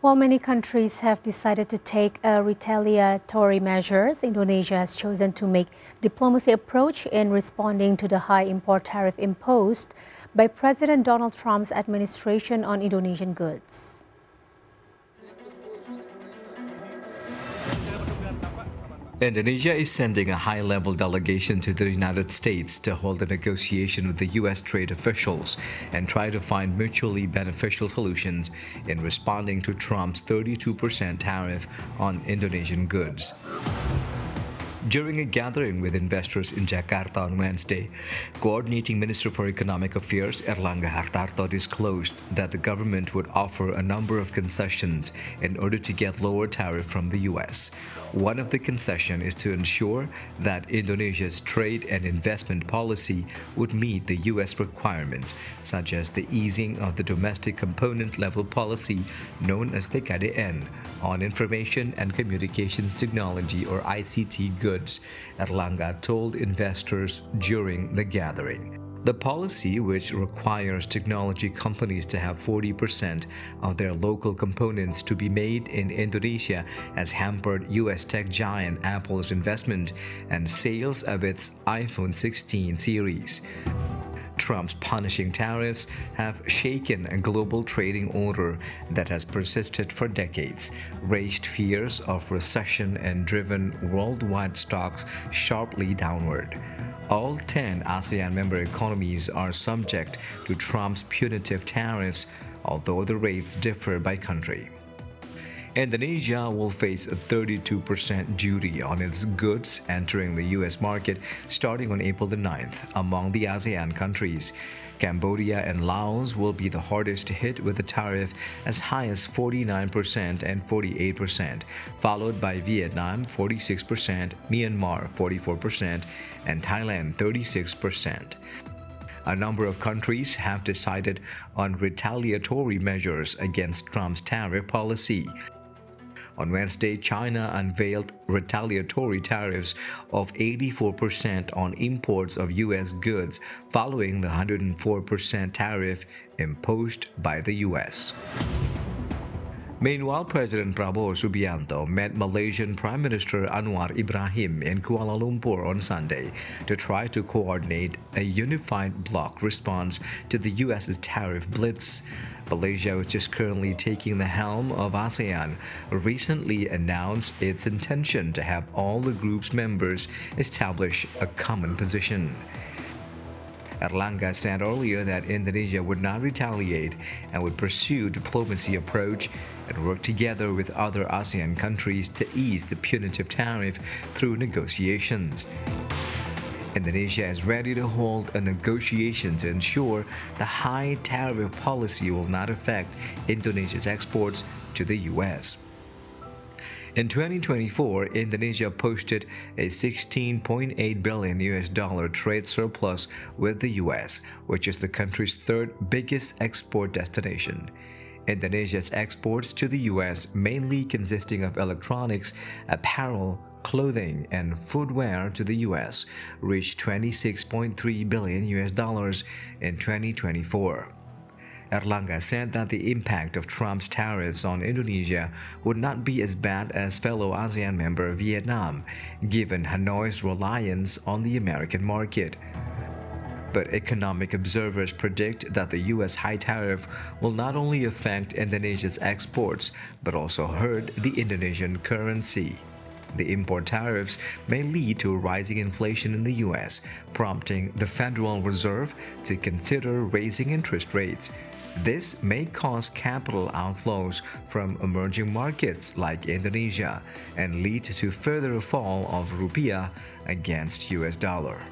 While many countries have decided to take retaliatory measures, Indonesia has chosen to make diplomacy approach in responding to the high import tariff imposed by President Donald Trump's administration on Indonesian goods. Indonesia is sending a high-level delegation to the United States to hold a negotiation with the U.S. trade officials and try to find mutually beneficial solutions in responding to Trump's 32% tariff on Indonesian goods. During a gathering with investors in Jakarta on Wednesday, Coordinating Minister for Economic Affairs Erlangga Hartarto disclosed that the government would offer a number of concessions in order to get lower tariff from the U.S. One of the concessions is to ensure that Indonesia's trade and investment policy would meet the U.S. requirements, such as the easing of the domestic component level policy known as the KDN on information and communications technology or ICT goods, Erlangga told investors during the gathering. The policy, which requires technology companies to have 40% of their local components to be made in Indonesia, has hampered U.S. tech giant Apple's investment and sales of its iPhone 16 series. Trump's punishing tariffs have shaken a global trading order that has persisted for decades, raised fears of recession, and driven worldwide stocks sharply downward. All 10 ASEAN member economies are subject to Trump's punitive tariffs, although the rates differ by country. Indonesia will face a 32% duty on its goods entering the U.S. market starting on April the 9th among the ASEAN countries. Cambodia and Laos will be the hardest hit with a tariff as high as 49% and 48%, followed by Vietnam 46%, Myanmar 44%, and Thailand 36%. A number of countries have decided on retaliatory measures against Trump's tariff policy. On Wednesday, China unveiled retaliatory tariffs of 84% on imports of U.S. goods following the 104% tariff imposed by the U.S. Meanwhile, President Prabowo Subianto met Malaysian Prime Minister Anwar Ibrahim in Kuala Lumpur on Sunday to try to coordinate a unified bloc response to the U.S.'s tariff blitz. Malaysia, which is currently taking the helm of ASEAN, recently announced its intention to have all the group's members establish a common position. Erlangga said earlier that Indonesia would not retaliate and would pursue diplomacy approach and work together with other ASEAN countries to ease the punitive tariff through negotiations. Indonesia is ready to hold a negotiation to ensure the high tariff policy will not affect Indonesia's exports to the U.S. In 2024, Indonesia posted a $16.8 billion trade surplus with the U.S., which is the country's third biggest export destination. Indonesia's exports to the U.S., mainly consisting of electronics, apparel, clothing, and footwear to the U.S., reached $26.3 billion in 2024. Erlangga said that the impact of Trump's tariffs on Indonesia would not be as bad as fellow ASEAN member Vietnam, given Hanoi's reliance on the American market. But economic observers predict that the U.S. high tariff will not only affect Indonesia's exports, but also hurt the Indonesian currency. The import tariffs may lead to rising inflation in the U.S., prompting the Federal Reserve to consider raising interest rates. This may cause capital outflows from emerging markets like Indonesia and lead to further fall of rupiah against U.S. dollar.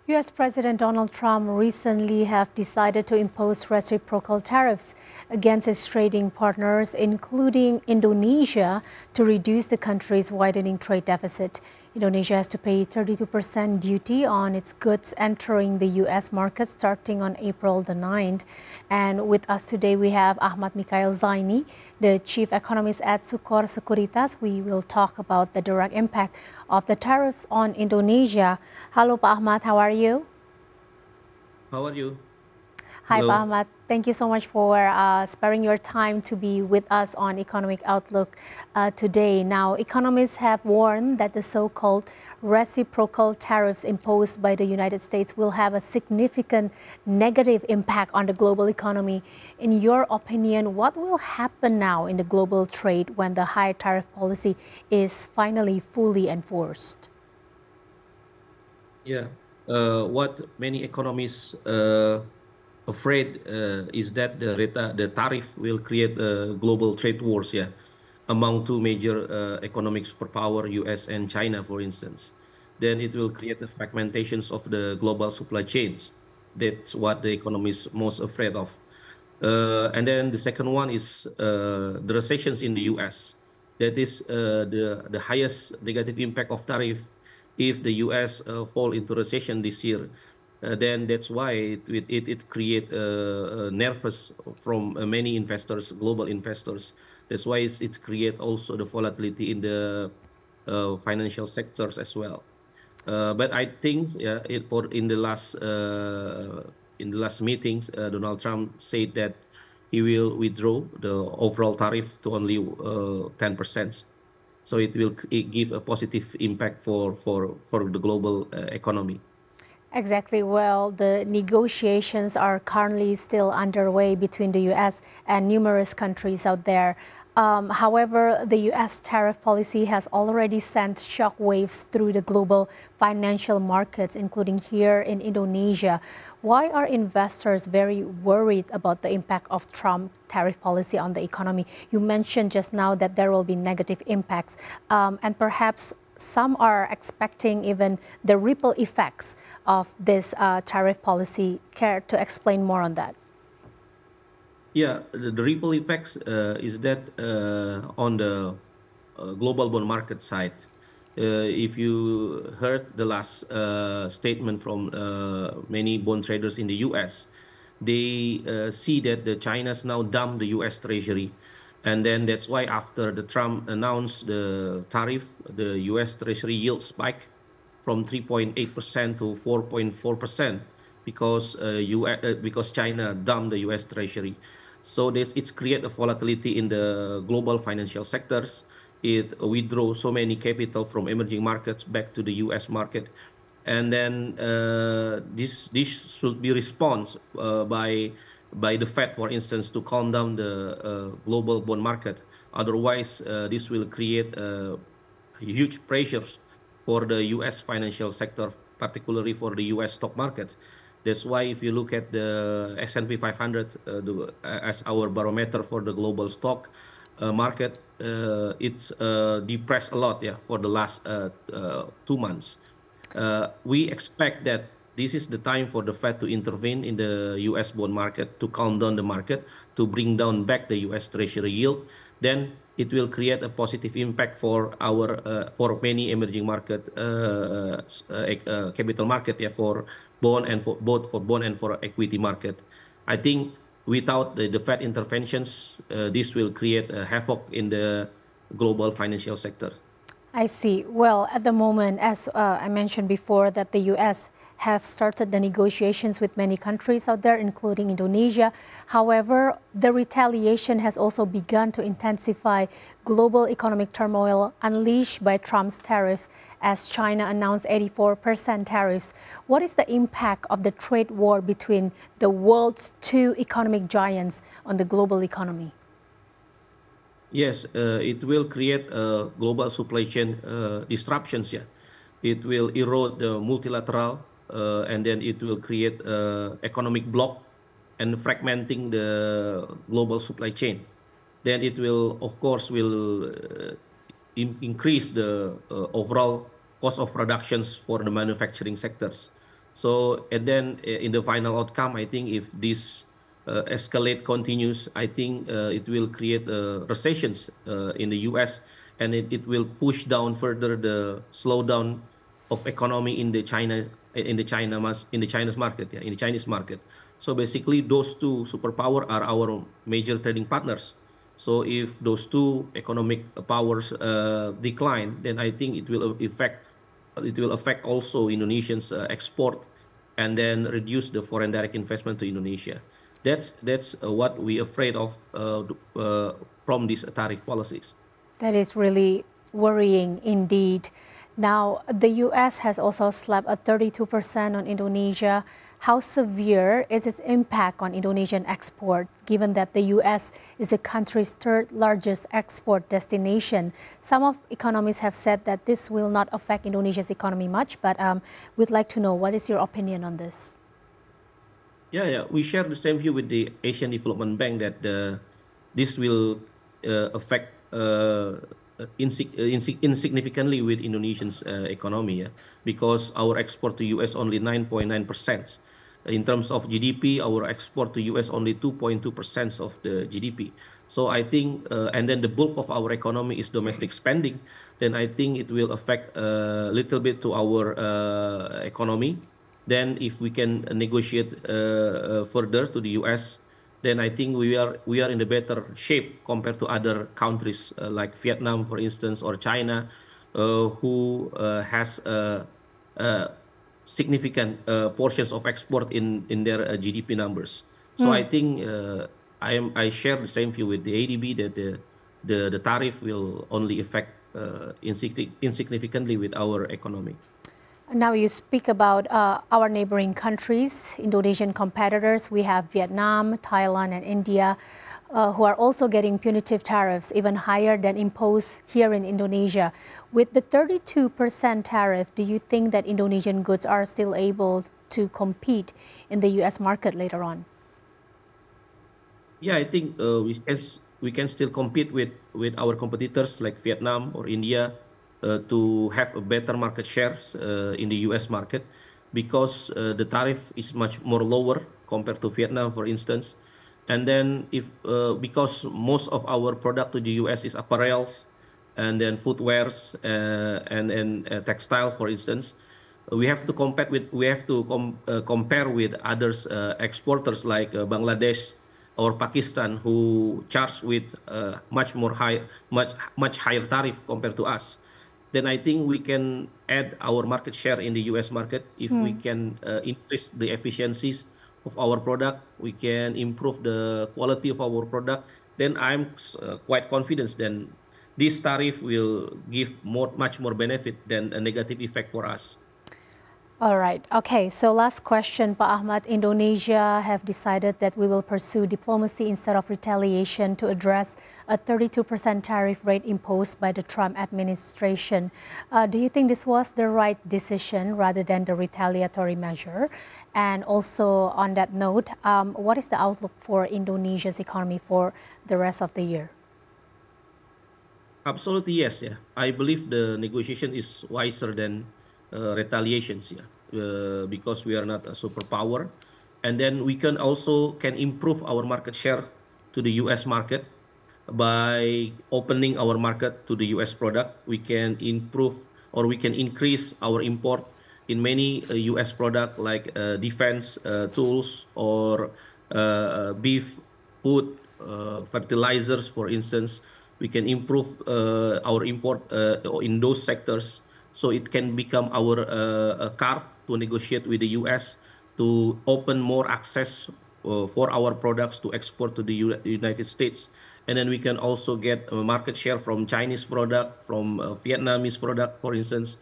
U.S. President Donald Trump recently have decided to impose reciprocal tariffs against its trading partners, including Indonesia, to reduce the country's widening trade deficit. Indonesia has to pay 32% duty on its goods entering the U.S. market starting on April the 9th. And with us today, we have Ahmad Mikail Zaini, the chief economist at Sucor Sekuritas. We will talk about the direct impact of the tariffs on Indonesia. Hello, Pak Ahmad. How are you? How are you? Hi, Pak Hello. Ahmad. Thank you so much for sparing your time to be with us on Economic Outlook today. Now, economists have warned that the so-called reciprocal tariffs imposed by the United States will have a significant negative impact on the global economy. In your opinion, what will happen now in the global trade when the high tariff policy is finally fully enforced? Yeah. What many economists afraid is that the tariff will create a global trade wars, yeah, among two major economic superpower, US and China, for instance. Then it will create the fragmentations of the global supply chains. That's what the economists most afraid of. And then the second one is the recessions in the US. That is the highest negative impact of tariff if the US fall into recession this year. Then that's why it create nervous from many investors, global investors. That's why it create also the volatility in the financial sectors as well. But I think yeah, in the last meetings, Donald Trump said that he will withdraw the overall tariff to only 10%. So it will give a positive impact for the global economy. Exactly. Well, the negotiations are currently still underway between the U.S. and numerous countries out there. However, the U.S. tariff policy has already sent shockwaves through the global financial markets, including here in Indonesia. Why are investors very worried about the impact of Trump's tariff policy on the economy? You mentioned just now that there will be negative impacts, and perhaps some are expecting even the ripple effects of this tariff policy. Care to explain more on that? Yeah, the ripple effects is that on the global bond market side, if you heard the last statement from many bond traders in the US, they see that the China's now dumped the US Treasury. And then that's why after the Trump announced the tariff, the US Treasury yield spiked from 3.8% to 4.4% because China dumped the US Treasury. So it's create a volatility in the global financial sectors. It withdraws so many capital from emerging markets back to the US market. And then this should be response by the Fed, for instance, to calm down the global bond market. Otherwise, this will create huge pressures for the US financial sector, particularly for the US stock market. That's why if you look at the S&P 500 as our barometer for the global stock market, it's depressed a lot, yeah, for the last 2 months. We expect that this is the time for the Fed to intervene in the US bond market to calm down the market, to bring down back the US Treasury yield. Then it will create a positive impact for for many emerging market capital market, yeah, for bond and for both for bond and for equity market. I think without the Fed interventions, this will create a havoc in the global financial sector. I see. Well, at the moment, as I mentioned before, that the U.S. have started the negotiations with many countries out there, including Indonesia. However, the retaliation has also begun to intensify global economic turmoil unleashed by Trump's tariffs, as China announced 84% tariffs. What is the impact of the trade war between the world's two economic giants on the global economy? Yes, it will create global supply chain disruptions. Yeah, it will erode the multilateral, and then it will create economic block and fragmenting the global supply chain. Then it will, of course, will increase the overall cost of productions for the manufacturing sectors. So, and then in the final outcome, I think if this escalate continues, I think it will create recessions in the U.S. and it will push down further the slowdown of economy in the China's market, yeah, in the Chinese market. So basically, those two superpower are our major trading partners. So if those two economic powers decline, then I think it will affect also Indonesians' export and then reduce the foreign direct investment to Indonesia. That's what we afraid of from these tariff policies. That is really worrying indeed. Now, the U.S. has also slapped a 32% on Indonesia. How severe is its impact on Indonesian exports, given that the U.S. is the country's third largest export destination? Some of economists have said that this will not affect Indonesia's economy much, but we'd like to know, what is your opinion on this? Yeah. We share the same view with the Asian Development Bank that this will affect insignificantly with Indonesian's economy, yeah, because our export to US only 9.9%. In terms of GDP, our export to US only 2.2% of the GDP. So I think, and then the bulk of our economy is domestic spending, then I think it will affect a little bit to our economy. Then if we can negotiate further to the US, then I think we are in a better shape compared to other countries like Vietnam, for instance, or China, who has significant portions of export in their GDP numbers. So I think I share the same view with the ADB that the tariff will only affect insignificantly with our economy. Now you speak about our neighboring countries, Indonesian competitors. We have Vietnam, Thailand, and India, who are also getting punitive tariffs, even higher than imposed here in Indonesia. With the 32% tariff, do you think that Indonesian goods are still able to compete in the U.S. market later on? Yeah, I think we can still compete with our competitors like Vietnam or India to have a better market shares in the U.S. market, because the tariff is much more lower compared to Vietnam, for instance. And then because most of our product to the U.S. is apparels and then footwears and textile, for instance, we have to compare with others exporters like Bangladesh or Pakistan, who charge with much higher tariff compared to us. Then I think we can add our market share in the U.S. market if we can increase the efficiencies of our product, we can improve the quality of our product. Then I'm quite confident that this tariff will give much more benefit than a negative effect for us. All right. Okay. So last question, Pak Ahmad. Indonesia have decided that we will pursue diplomacy instead of retaliation to address a 32% tariff rate imposed by the Trump administration. Do you think this was the right decision rather than the retaliatory measure? And also on that note, what is the outlook for Indonesia's economy for the rest of the year? Absolutely, yes. Yeah, I believe the negotiation is wiser than retaliations, yeah, because we are not a superpower, and then we can improve our market share to the U.S. market by opening our market to the U.S. product. We can improve or we can increase our import in many U.S. product like defense tools or beef, food, fertilizers, for instance. We can improve our import in those sectors, so it can become our card to negotiate with the U.S. to open more access for our products to export to the United States. And then we can also get a market share from Chinese product, from Vietnamese product, for instance.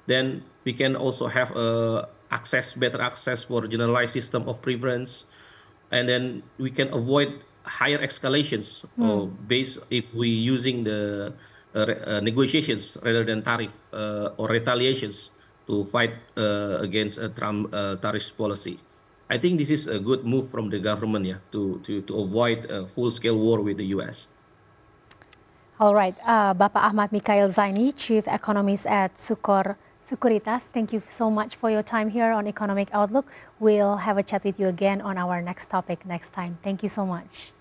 Then we can also have better access for generalized system of preference. And then we can avoid higher escalations based if we using the negotiations rather than tariff or retaliations to fight against a Trump tariff policy. I think this is a good move from the government, yeah, to avoid a full-scale war with the U.S. All right, Bapak Ahmad Mikail Zaini, Chief Economist at Sucor Sekuritas, thank you so much for your time here on Economic Outlook. We'll have a chat with you again on our next topic next time. Thank you so much.